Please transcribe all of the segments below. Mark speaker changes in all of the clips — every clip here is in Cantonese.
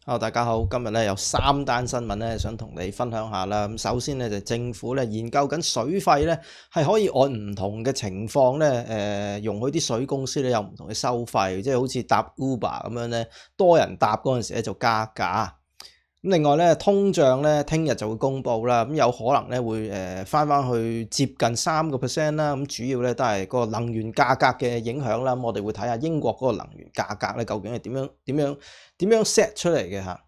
Speaker 1: Hello，大家好，今日咧有3單新聞咧，想同你分享下啦。咁首先咧就政府咧研究緊水費咧係可以按唔同嘅情況咧，容許啲水公司咧有唔同嘅收費，即係好似搭 Uber 咁樣咧，多人搭嗰陣時咧就加價。咁另外咧，通脹咧聽日就會公布啦，咁有可能咧會翻去接近3%啦。咁主要咧都係個能源價格嘅影響啦。咁我哋會睇下英國嗰個能源價格咧究竟係點樣 set 出嚟嘅嚇。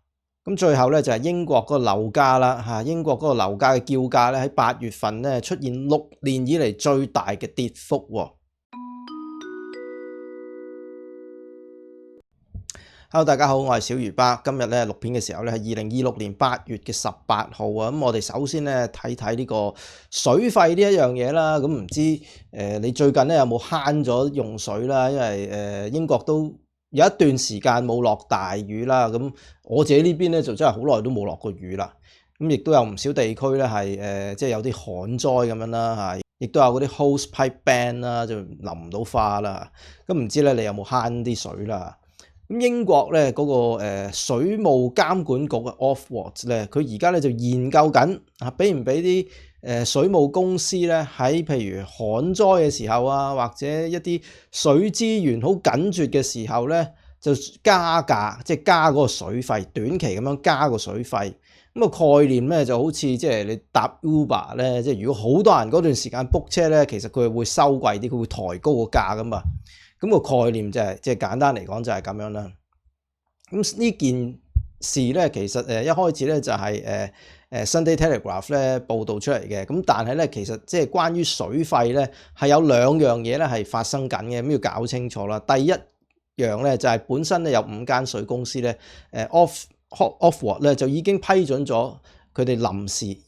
Speaker 1: 咁最後咧就係英國嗰個樓價啦嚇，英國嗰個樓價嘅叫價咧喺8月份咧出現6年以嚟最大嘅跌幅喎。Hello，大家好，我係小魚巴。今日咧錄片嘅時候咧係2026年8月嘅18號啊。咁我哋首先咧睇睇呢個水費呢一樣嘢啦。咁唔知你最近咧有冇慳咗用水啦？因為英國都有一段時間冇落大雨啦。咁我自己呢邊咧就真係好耐都冇落過雨啦。咁亦都有唔少地區咧係即係有啲旱災咁樣啦嚇，亦都有嗰啲 hose pipe ban 啦，就淋唔到花啦。咁唔知咧你有冇慳啲水啦？咁英國咧嗰個水務監管局嘅 Ofwat 咧，佢而家咧就研究緊啊，俾唔俾啲水務公司咧喺譬如旱災嘅時候啊，或者一啲水資源好緊絀嘅時候咧，就加價，即係加嗰個水費，短期咁樣加個水費。咁個概念咧就好似即係你搭 Uber 咧，即係如果好多人嗰段時間 book 車咧，其實佢會收貴啲，佢會抬高個價噶嘛。咁個概念就係即係簡單嚟講就係咁樣啦。咁呢件事咧，其實一開始咧就係Sunday Telegraph 咧報導出嚟嘅。咁但係咧其實即係關於水費咧係有2樣嘢咧係發生緊嘅，咁要搞清楚啦。第一樣咧就係本身咧有5間水公司咧Ofwat 咧就已經批准咗佢哋一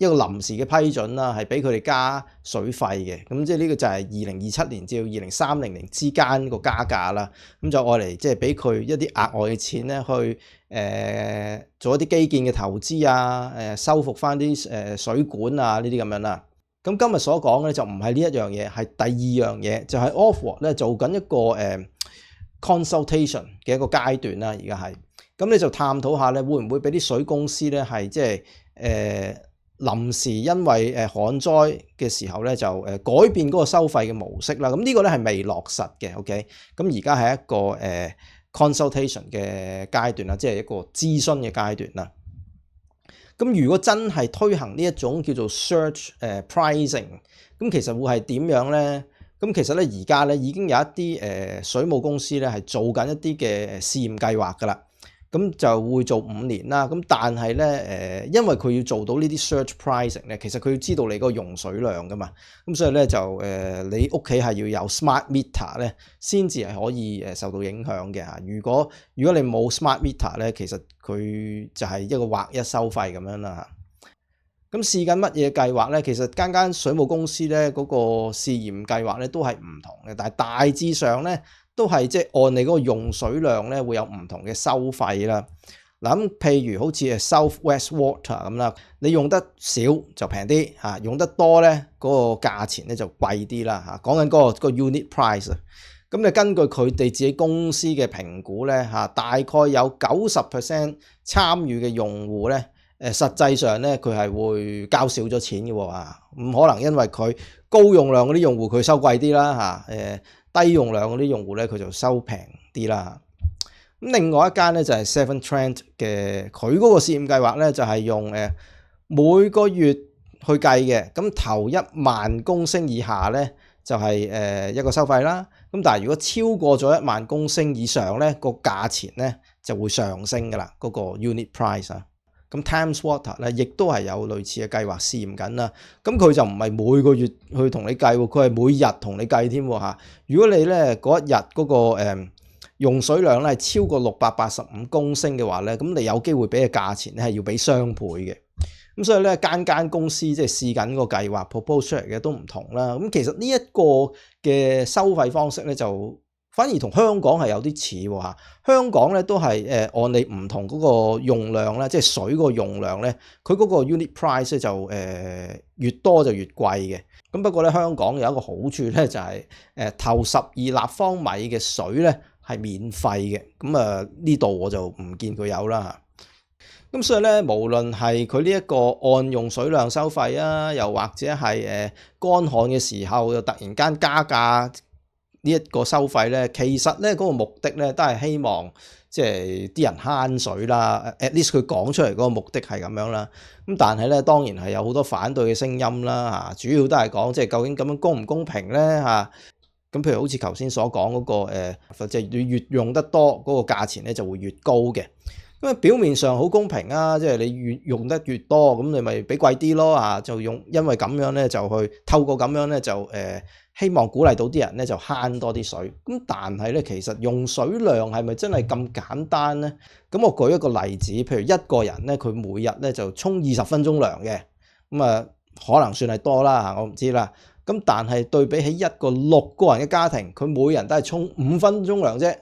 Speaker 1: 個臨時嘅批准啦，係俾佢哋加水費嘅。咁即係呢個就係2027年至到2030年之間個加價啦。咁就愛嚟即係俾佢一啲額外嘅錢咧去做一啲基建嘅投資啊，修復翻啲水管啊呢啲咁樣啦。咁今日所講嘅就唔係呢一樣嘢，係第二樣嘢，就係 Ofwat 咧做緊一個consultation 嘅一個階段啦。而家係咁你就探討下咧，會唔會俾啲水公司咧係即係臨時因為旱災嘅時候咧就改變嗰個收費嘅模式啦。咁呢個咧係未落實嘅 ，OK？ 咁而家係一個consultation 嘅階段啦，即係一個諮詢嘅階段啦。咁如果真係推行呢一種叫做 surge pricing， 咁其實會係點樣咧？咁其實咧而家咧已經有一啲水務公司咧係做緊一啲嘅試驗計劃噶啦。咁就會做5年啦。咁但係咧因為佢要做到呢啲 surge pricing 咧，其實佢要知道你個用水量噶嘛。咁所以咧就你屋企係要有 smart meter 咧，先至係可以受到影響嘅嚇。如果你冇 smart meter 咧，其實佢就係一個劃一收費咁樣啦嚇。咁試緊乜嘢計劃咧？其實間水務公司咧嗰個試驗計劃咧都係唔同嘅，但係大致上咧都係即係按你嗰個用水量咧會有唔同嘅收費啦。嗱咁譬如好似South West Water 咁啦，你用得少就平啲嚇，用得多咧嗰個價錢咧就貴啲啦嚇。講緊嗰個 unit price 啊。咁你根據佢哋自己公司嘅評估咧嚇，大概有90% 參與嘅用戶咧實際上咧佢係會交少咗錢嘅喎嚇。唔可能因為佢高用量嗰啲用戶佢收貴啲啦嚇，低用量嗰啲用戶咧佢就收平啲啦。咁另外一間咧就係 Severn Trent 嘅，佢嗰個試驗計劃咧就係用每個月去計嘅。咁頭1萬公升以下咧就係一個收費啦。咁但係如果超過咗1萬公升以上咧，個價錢咧就會上升噶啦，嗰個 unit price 啊。咁 Thames Water 咧亦都係有類似嘅計劃試驗緊啦。咁佢就唔係每個月去同你計喎，佢係每日同你計添喎嚇。如果你咧嗰一日嗰個用水量咧係超過685公升嘅話咧，咁你有機會俾嘅價錢咧係要俾雙倍嘅。咁所以咧間公司即係試緊個計劃 propose 出嚟嘅都唔同啦。咁其實呢一個嘅收費方式咧就反而同香港係有啲似喎嚇。香港咧都係按你唔同嗰個用量咧，即係水個用量咧，佢嗰個 unit price 咧就越多就越貴嘅。咁不過咧香港有一個好處咧就係頭12立方米嘅水咧係免費嘅。咁呢度我就唔見佢有啦。咁所以咧，無論係佢呢一個按用水量收費啊，又或者係乾旱嘅時候又突然間加價呢一個收費咧，其實咧嗰個目的咧都係希望即係啲人慳水啦。at least 佢講出嚟嗰個目的係咁樣啦。咁但係咧當然係有好多反對嘅聲音啦嚇，主要都係講即係究竟咁樣公唔公平咧嚇。咁譬如好似頭先所講嗰個即係越用得多嗰個價錢咧就會越高嘅。咁表面上好公平啊，即係你越用得越多，咁你咪俾貴啲咯啊！就因為咁樣咧，就去透過咁樣咧，就希望鼓勵到啲人咧就慳多啲水。咁但係咧，其實用水量係咪真係咁簡單咧？咁我舉一個例子，譬如一個人咧，佢每日咧就沖20分鐘涼嘅，咁啊可能算係多啦，我唔知啦。咁但係對比起一個6個人嘅家庭，佢每人都係沖5分鐘涼啫。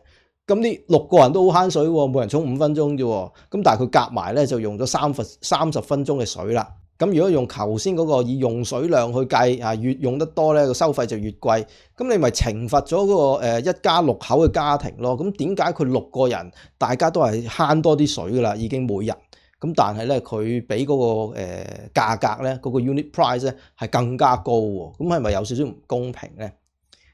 Speaker 1: 咁呢6個人都好慳水喎，每人沖5分鐘啫喎。咁但係佢夾埋咧就用咗30分鐘嘅水啦。咁如果用頭先嗰個以用水量去計啊，越用得多咧個收費就越貴。咁你咪懲罰咗嗰個一家6口嘅家庭咯。咁點解佢6個人大家都係慳多啲水噶啦，已經每日。咁但係咧佢俾嗰個價格咧嗰個 unit price 咧係更加高喎。咁係咪有少少唔公平咧？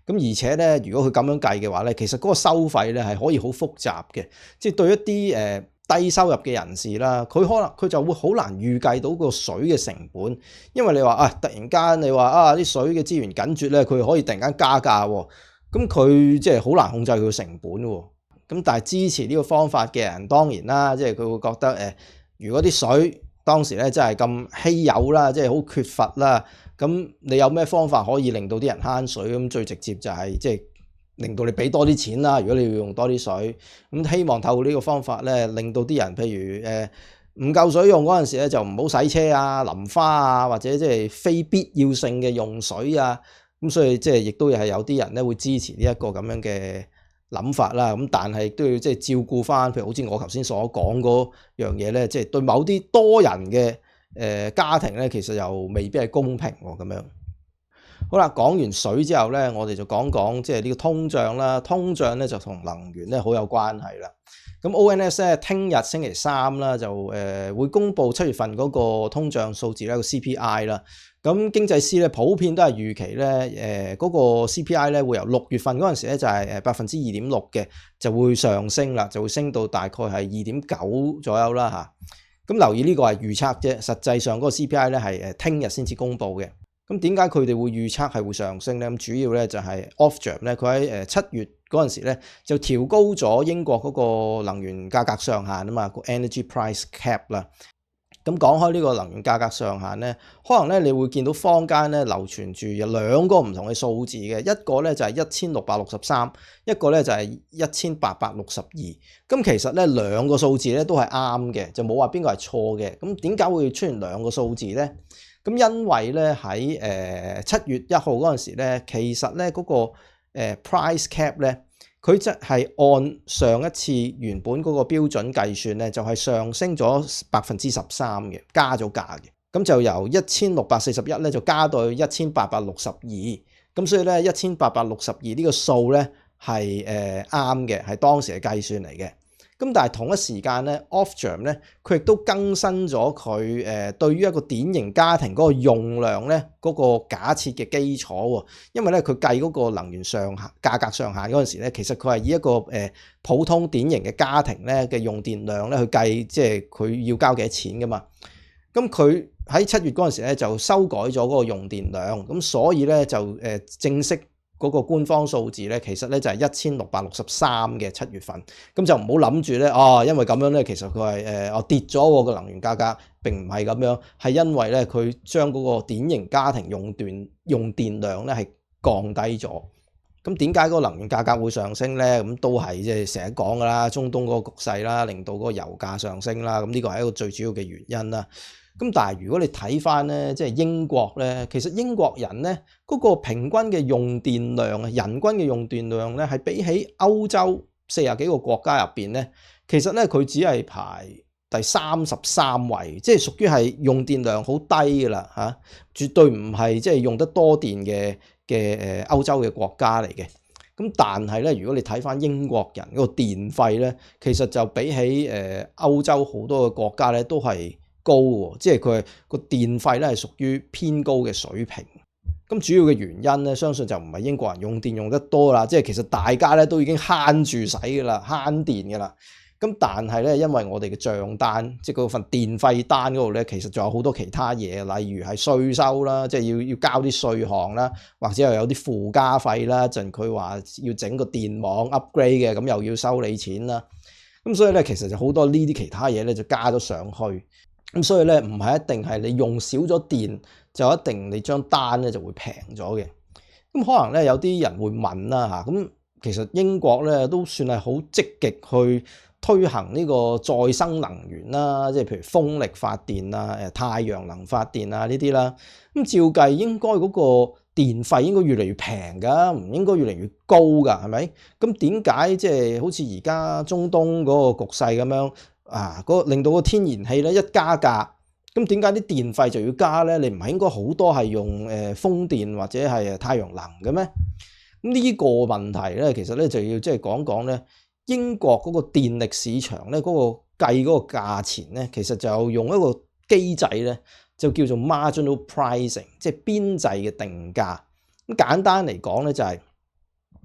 Speaker 1: 咁而且咧，如果佢咁樣計嘅話咧，其實嗰個收費咧係可以好複雜嘅，即係對一啲低收入嘅人士啦，佢就會好難預計到個水嘅成本，因為你話突然間你話啲水嘅資源緊絕咧，佢可以突然間加價喎，咁佢即係好難控制佢嘅成本喎。咁但係支持呢個方法嘅人當然啦，即係佢會覺得如果啲水當時咧真係咁稀有啦，即係好缺乏啦。咁你有咩方法可以令到啲人慳水？咁最直接就係即係令到你俾多啲錢啦。如果你要用多啲水，咁希望透過呢個方法咧，令到啲人譬如唔夠水用嗰陣時咧，就唔好洗車啊、淋花啊，或者即係非必要性嘅用水啊。咁所以即係亦都係有啲人咧會支持呢一個咁樣嘅諗法啦。咁但係都要即係照顧翻，譬如好似我頭先所講嗰樣嘢咧，即係對某啲多人嘅家庭咧，其實又未必係公平喎咁樣。好啦，講完水之後咧，我哋就講講即係呢個通脹啦。通脹咧就同能源咧好有關係啦。咁 ONS 咧聽日星期3啦就會公布7月份嗰個通脹數字咧個 CPI 啦。咁經濟師咧普遍都係預期咧嗰個 CPI 咧會由6月份嗰陣時咧就係2.6%嘅就會上升啦，就會升到大概係2.9左右啦嚇。咁留意呢個係預測啫，實際上嗰個 CPI 咧係聽日先至公布嘅。咁點解佢哋會預測係會上升咧？咁主要咧就係 Ofgem 咧，佢喺7月嗰陣時咧就調高咗英國嗰個能源價格上限啊嘛，個 Energy Price Cap 啦。咁講開呢個能源價格上限咧，可能咧你會見到坊間咧流傳住有2個唔同嘅數字嘅，一個咧就係1663，一個咧就係1862。咁其實咧2個數字咧都係啱嘅，就冇話邊個係錯嘅。咁點解會出現2個數字咧？咁因為咧喺7月1號嗰陣時咧，其實咧嗰個price cap 咧，佢即係按上一次原本嗰個標準計算咧，就係上升咗13%嘅，加咗價嘅。咁就由1641咧就加到1862。咁所以咧1862呢個數咧係啱嘅，係當時嘅計算嚟嘅。咁但係同一時間咧 Ofgem 咧佢亦都更新咗佢對於一個典型家庭嗰個用量咧嗰個假設嘅基礎喎，因為咧佢計嗰個能源價格上限嗰陣時咧，其實佢係以一個普通典型嘅家庭咧嘅用電量咧去計，即係佢要交幾多錢噶嘛。咁佢喺7月嗰陣時咧就修改咗嗰個用電量，咁所以咧就正式嗰個官方數字咧，其實咧就係1663嘅7月份，咁就唔好諗住咧，因為咁樣咧，其實佢係跌咗個能源價格，並唔係咁樣，係因為咧佢將嗰個典型家庭用電量咧係降低咗。咁點解嗰個能源價格會上升咧？咁都係即係成日講噶啦，中東嗰個局勢啦，令到嗰個油價上升啦，咁呢個係一個最主要嘅原因啦。咁但係如果你睇翻咧，即係英國咧，其實英國人咧嗰個平均嘅用電量啊，人均嘅用電量咧，係比起歐洲40幾個國家入邊咧，其實咧佢只係排第33位，即係屬於係用電量好低噶啦嚇，絕對唔係即係用得多電嘅歐洲嘅國家嚟嘅。咁但係咧，如果你睇翻英國人嗰個電費咧，其實就比起歐洲好多嘅國家咧都係高喎，即係佢個電費咧係屬於偏高嘅水平。咁主要嘅原因咧，相信就唔係英國人用電用得多啦，即係其實大家咧都已經慳住使㗎啦，慳電㗎啦。咁但係咧，因為我哋嘅帳單，即係嗰份電費單嗰度咧，其實仲有好多其他嘢，例如係稅收啦，即係要交啲稅項啦，或者又有啲附加費啦，陣佢話要整個電網 upgrade 嘅，咁又要收你錢啦。咁所以咧，其實就好多呢啲其他嘢咧就加咗上去。咁所以咧，唔係一定係你用少咗電就一定你張單咧就會平咗嘅。咁可能咧有啲人會問啦嚇，咁其實英國咧都算係好積極去推行呢個再生能源啦，即係譬如風力發電啦、太陽能發電啊呢啲啦。咁照計應該嗰個電費應該越嚟越平㗎，唔應該越嚟越高㗎，係咪？咁點解即係好似而家中東嗰個局勢咁樣？令到個天然氣咧一加價，咁點解啲電費就要加咧？你唔係應該好多係用風電或者係太陽能嘅咩？咁呢個問題咧，其實咧就要即係講講咧，英國嗰個電力市場咧嗰個計嗰個價錢咧，其實就用一個機制咧，就叫做 marginal pricing， 即係邊際嘅定價。咁簡單嚟講咧，就係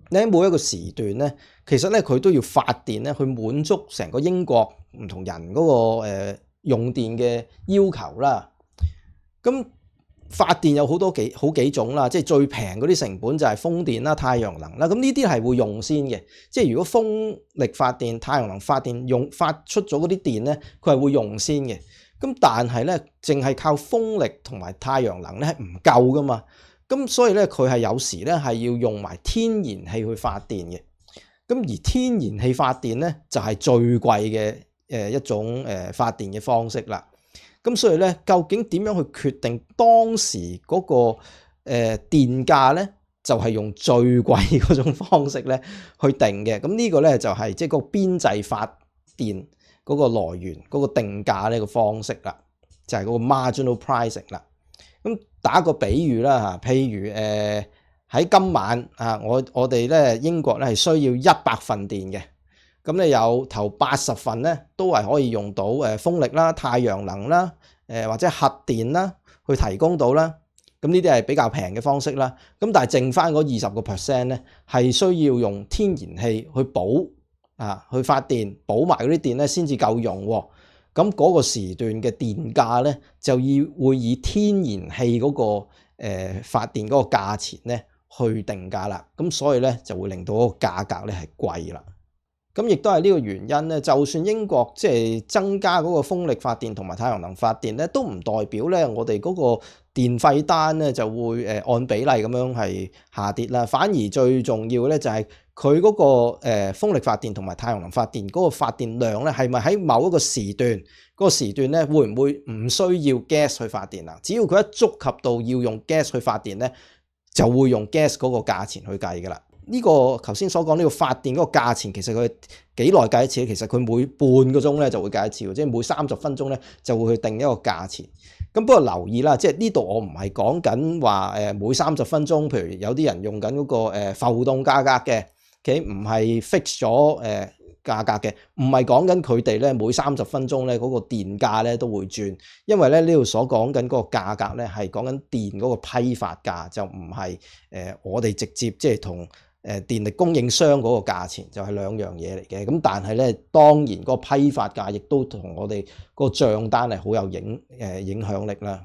Speaker 1: 你喺每一個時段咧，其實咧佢都要發電咧，去滿足成個英國唔同人嗰個用電嘅要求啦。咁發電有好幾種啦，即係最平嗰啲成本就係風電啦、太陽能啦。咁呢啲係會用先嘅，即係如果風力發電、太陽能發電發出咗嗰啲電咧，佢係會用先嘅。咁但係咧，淨係靠風力同埋太陽能咧係唔夠噶嘛。咁所以咧，佢係有時咧係要用埋天然氣去發電嘅。咁而天然氣發電咧就係最貴嘅一種發電嘅方式啦。咁所以咧，究竟點樣去決定當時嗰個電價咧，就係用最貴嗰種方式咧去定嘅。咁呢個咧就係即係個邊際發電嗰個來源嗰個定價呢個方式啦，就係嗰個 marginal pricing 啦。咁打個比喻啦嚇，譬如喺今晚我哋咧英國咧係需要100份電嘅，咁你有頭80份咧都係可以用到風力啦、太陽能啦、或者核電啦去提供到啦。咁呢啲係比較平嘅方式啦。咁但係剩翻嗰20% 咧係需要用天然氣去補去發電，補埋嗰啲電咧先至夠用喎。咁嗰個時段嘅電價咧，就會以天然氣嗰個發電嗰個價錢咧去定價啦。咁所以咧就會令到嗰個價格咧係貴啦。咁亦都係呢個原因咧，就算英國即係增加嗰個風力發電同埋太陽能發電咧，都唔代表咧我哋嗰個電費單咧就會按比例咁樣係下跌啦。反而最重要咧就係佢嗰個風力發電同埋太陽能發電嗰個發電量咧，係咪喺某一個時段嗰個時段咧會唔會唔需要 gas 去發電啊？只要佢一觸及到要用 gas 去發電咧，就會用 gas 嗰個價錢去計㗎啦。呢個頭先所講呢個發電嗰個價錢，其實佢幾耐計一次？其實佢每半個鐘咧就會計一次，即係每30分鐘咧就會去定一個價錢。咁不過留意啦，即係呢度我唔係講緊話每30分鐘，譬如有啲人用緊嗰個浮動價格嘅，佢唔係 fix 咗價格嘅，唔係講緊佢哋咧每30分鐘咧嗰個電價咧都會轉，因為咧呢度所講緊嗰個價格咧係講緊電嗰個批發價，就唔係我哋直接即係同電力供應商嗰個價錢就係兩樣嘢嚟嘅。咁但係咧，當然個批發價亦都同我哋個帳單係好有影響力啦。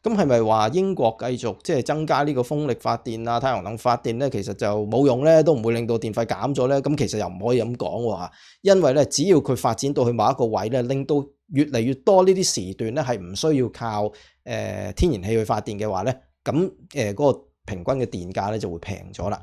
Speaker 1: 咁係咪話英國繼續即係增加呢個風力發電啊、太陽能發電咧，其實就冇用咧，都唔會令到電費減咗咧？咁其實又唔可以咁講喎，因為咧，只要佢發展到去某一個位咧，令到越嚟越多呢啲時段咧係唔需要靠天然氣去發電嘅話咧，咁嗰個平均嘅電價咧就會平咗啦。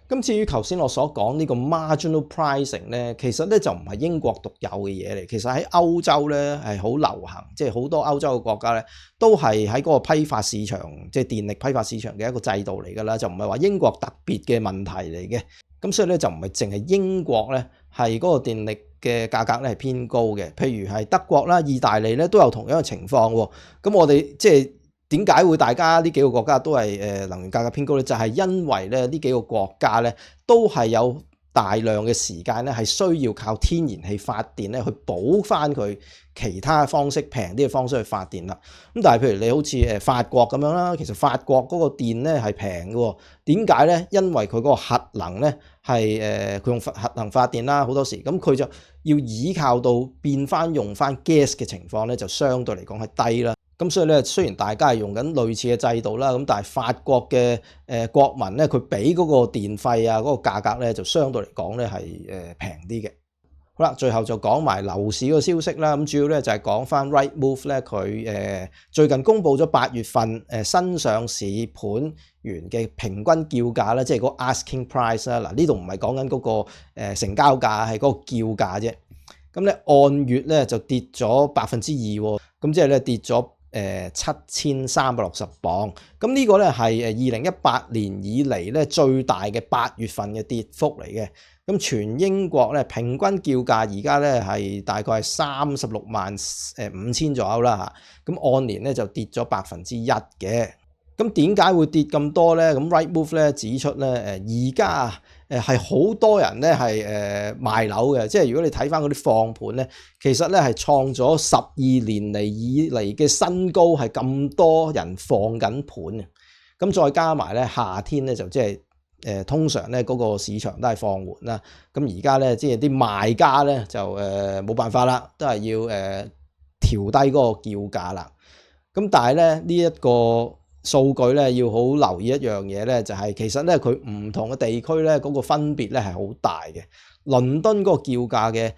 Speaker 1: 咁至於頭先我所講呢個 marginal pricing 咧，其實咧就唔係英國獨有嘅嘢嚟，其實喺歐洲咧係好流行，即係好多歐洲嘅國家咧都係喺嗰個批發市場，即係電力批發市場嘅一個制度嚟㗎啦，就唔係話英國特別嘅問題嚟嘅。咁所以咧就唔係淨係英國咧係嗰個電力嘅價格咧係偏高嘅，譬如係德國啦、意大利咧都有同樣嘅情況喎。咁我哋即係點解會大家呢幾個國家都係能源價格偏高咧？就係因為咧呢幾個國家咧都係有大量嘅時間咧係需要靠天然氣發電咧去補翻佢其他方式平啲嘅方式去發電啦。咁但係譬如你好似法國咁樣啦，其實法國嗰個電咧係平嘅喎。點解咧？因為佢嗰個核能咧係佢用核能發電啦，好多時咁佢就要依靠到變翻用翻 gas 嘅情況咧，就相對嚟講係低啦。咁所以咧，雖然大家係用緊類似嘅制度啦，咁但係法國嘅國民咧，佢俾嗰個電費啊，嗰個價格咧就相對嚟講咧係平啲嘅。好啦，最後就講埋樓市個消息啦。咁主要咧就係講翻 Rightmove 咧，佢最近公布咗8月份新上市盤源嘅平均叫價啦，即係嗰個 asking price 啦。嗱，呢度唔係講緊嗰個成交價，係嗰個叫價啫。咁咧按月咧就跌咗2%，咁即係咧跌咗7360磅，咁呢個咧係2018年以嚟咧最大嘅8月份嘅跌幅嚟嘅。咁全英國咧平均叫價而家咧係大概係365000左右啦嚇，咁按年咧就跌咗1%嘅。咁點解會跌咁多咧？咁 Rightmove 咧指出咧而家係好多人咧係賣樓嘅，即係如果你睇翻嗰啲放盤咧，其實咧係創咗12年嚟以嚟嘅新高，係咁多人放緊盤嘅。咁再加埋咧夏天咧就即係通常咧嗰個市場都係放緩啦。咁而家咧即係啲賣家咧就冇辦法啦，都係要調低嗰個叫價啦。咁但係咧呢一個數據咧要好留意一樣嘢咧，就係其實咧佢唔同嘅地區咧嗰個分別咧係好大嘅。倫敦嗰個叫價嘅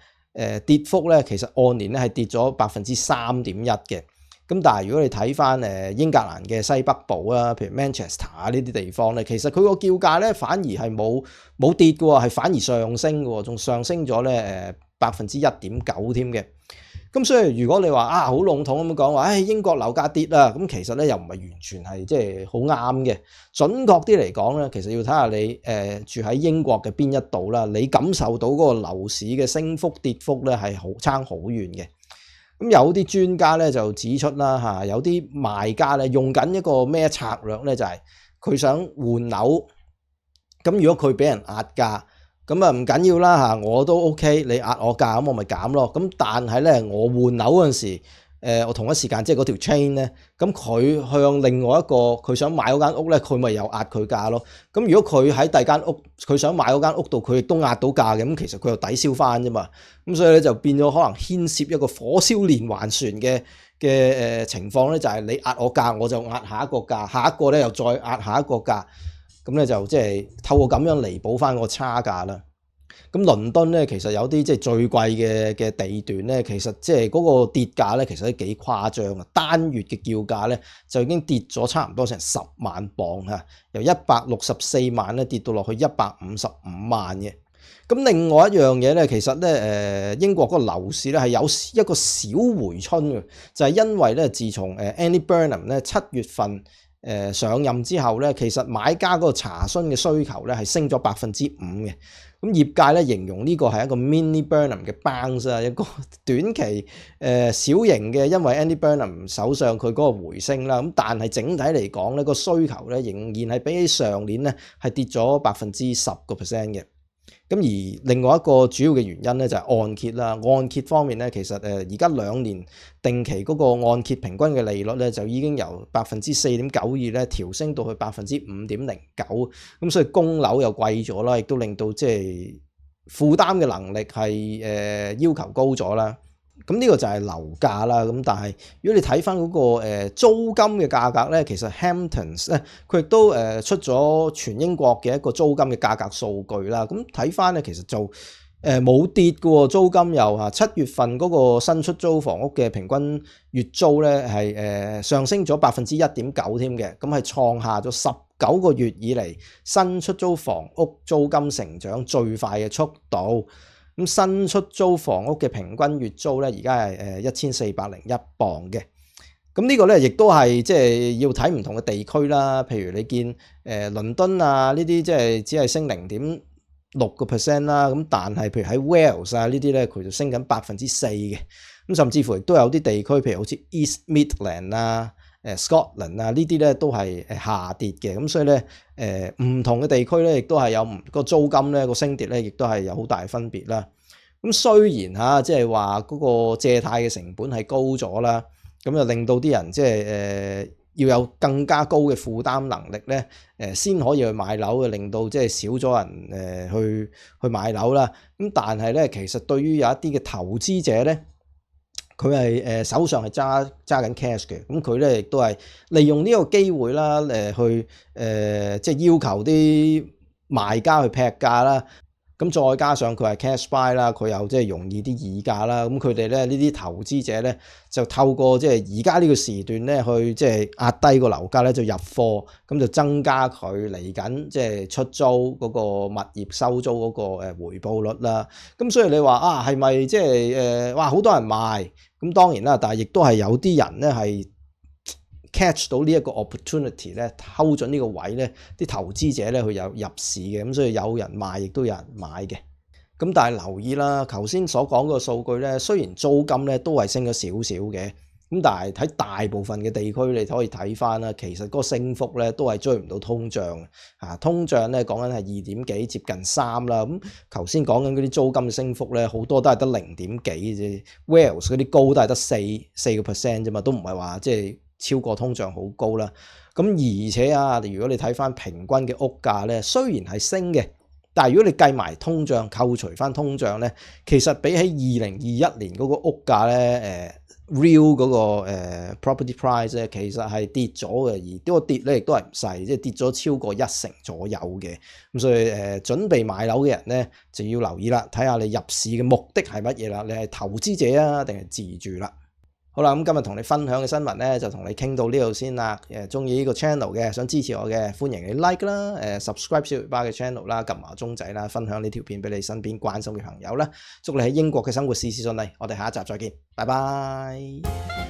Speaker 1: 跌幅咧，其實按年咧係跌咗3.1%嘅。咁但係如果你睇翻英格蘭嘅西北部啊，譬如 Manchester 啊呢啲地方咧，其實佢個叫價咧反而係冇跌嘅喎，係反而上升嘅喎，仲上升咗咧1.9%添嘅。咁所以如果你話好籠統咁講話，英國樓價跌啦，咁其實咧又唔係完全係即係好啱嘅。準確啲嚟講咧，其實要睇下你住喺英國嘅邊一度啦，你感受到嗰個樓市嘅升幅跌幅咧係差好遠嘅。咁有啲專家咧就指出啦嚇，有啲賣家咧用緊一個咩策略咧，就係佢想換樓。咁如果佢俾人壓價，咁啊唔緊要啦嚇，我都 OK，你壓我價咁我咪減咯。咁但係咧我換樓嗰陣時，我同一時間即係嗰條 chain 咧，咁佢向另外一個佢想買嗰間屋咧，佢咪又壓佢價咯。咁如果佢喺第二間屋，佢想買嗰間屋度，佢亦都壓到價嘅，咁其實佢又抵消翻啫嘛。咁所以咧就變咗可能牽涉一個火燒連環船嘅情況咧，就係你壓我價，我就壓下一個價，下一個咧又再壓下一個價。咁咧就即係透過咁樣彌補翻個差價啦。咁倫敦咧其實有啲即係最貴嘅地段咧，其實即係嗰個跌價咧，其實都幾誇張啊！單月嘅叫價咧就已經跌咗差唔多成10萬磅嚇，由164萬咧跌到落去155萬嘅。咁另外一樣嘢咧，其實咧英國嗰個樓市咧係有一個小回春嘅，就係因為咧自從Andy Burnham 咧7月份上任之後咧，其實買家嗰個查詢嘅需求咧係升咗5%嘅。咁業界咧形容呢個係一個 mini Burnham 嘅 bounce 啊，一個短期小型嘅，因為 Andy Burnham 手上佢嗰個回升啦。咁但係整體嚟講咧，個需求咧仍然係比起上年咧係跌咗10%嘅。咁而另外一個主要嘅原因咧就係按揭啦。按揭方面咧，其實而家2年定期嗰個按揭平均嘅利率咧就已經由4.92%咧調升到去5.09%。咁所以供樓又貴咗啦，亦都令到即係負擔嘅能力係要求高咗啦。咁呢個就係樓價啦。咁但係如果你睇翻嗰個租金嘅價格咧，其實 Hamptons 咧佢亦都出咗全英國嘅一個租金嘅價格數據啦。咁睇翻咧，其實就冇跌嘅喎，租金又7月份嗰個新出租房屋嘅平均月租咧係上升咗1.9%添嘅，咁係創下咗19個月以嚟新出租房屋租金成長最快嘅速度。咁新出租房屋嘅平均月租咧，而家係1401磅嘅。咁呢個咧，亦都係即係要睇唔同嘅地區啦。譬如你見倫敦啊呢啲，即係只係升0.6% 啦。咁但係譬如喺 Wales 啊呢啲咧，佢就升緊4%嘅。咁甚至乎亦都有啲地區，譬如好似 East Midland 啊、Scotland 啊呢啲咧都係下跌嘅，咁所以咧唔同嘅地區咧亦都係有個租金咧個升跌咧，亦都係有好大分別啦。咁雖然嚇即係話嗰個借貸嘅成本係高咗啦，咁就令到啲人即係要有更加高嘅負擔能力咧，先可以去買樓嘅，令到即係少咗人去買樓啦。咁但係咧，其實對於有一啲嘅投資者咧，佢係手上係揸緊 cash 嘅，咁佢咧亦都係利用呢個機會啦，去即係要求啲賣家去劈價啦。咁再加上佢係 cash buy 啦，佢又即係容易啲議價啦。咁佢哋咧呢啲投資者咧就透過即係而家呢個時段咧去即係壓低個樓價咧就入貨，咁就增加佢嚟緊即係出租嗰個物業收租嗰個回報率啦。咁所以你話啊係咪即係哇好多人賣？咁當然啦，但係亦都係有啲人咧係 catch 到呢一個 opportunity 咧，睺準呢個位咧，啲投資者咧佢有入市嘅，咁所以有人賣亦都有人買嘅。咁但係留意啦，頭先所講個數據咧，雖然租金咧都係升咗少少嘅，咁但係喺大部分嘅地區你可以睇翻啦，其實嗰個升幅咧都係追唔到通脹啊！通脹咧講緊係2點幾接近3啦，咁頭先講緊嗰啲租金嘅升幅咧，好多都係得0點幾啫 ，Wales 嗰啲高都係得4%啫嘛，都唔係話即係超過通脹好高啦，咁而且啊，如果你睇翻平均嘅屋價咧，雖然係升嘅，但係如果你計埋通脹，扣除翻通脹咧，其實比起2021年嗰個屋價咧，real 嗰個property price 咧，其實係跌咗嘅，而呢個跌咧亦都係唔細，即係跌咗超過1成左右嘅。咁所以準備買樓嘅人咧就要留意啦，睇下你入市嘅目的係乜嘢啦，你係投資者啊定係自住啦？好啦，咁今日同你分享嘅新聞咧，就同你傾到呢度先啦。中意呢個 channel 嘅，想支持我嘅，歡迎你 like 啦，subscribe 小魚巴嘅 channel 啦，撳埋鐘仔啦，分享呢條片俾你身邊關心嘅朋友啦。祝你喺英國嘅生活事事順利，我哋下一集再見，拜拜。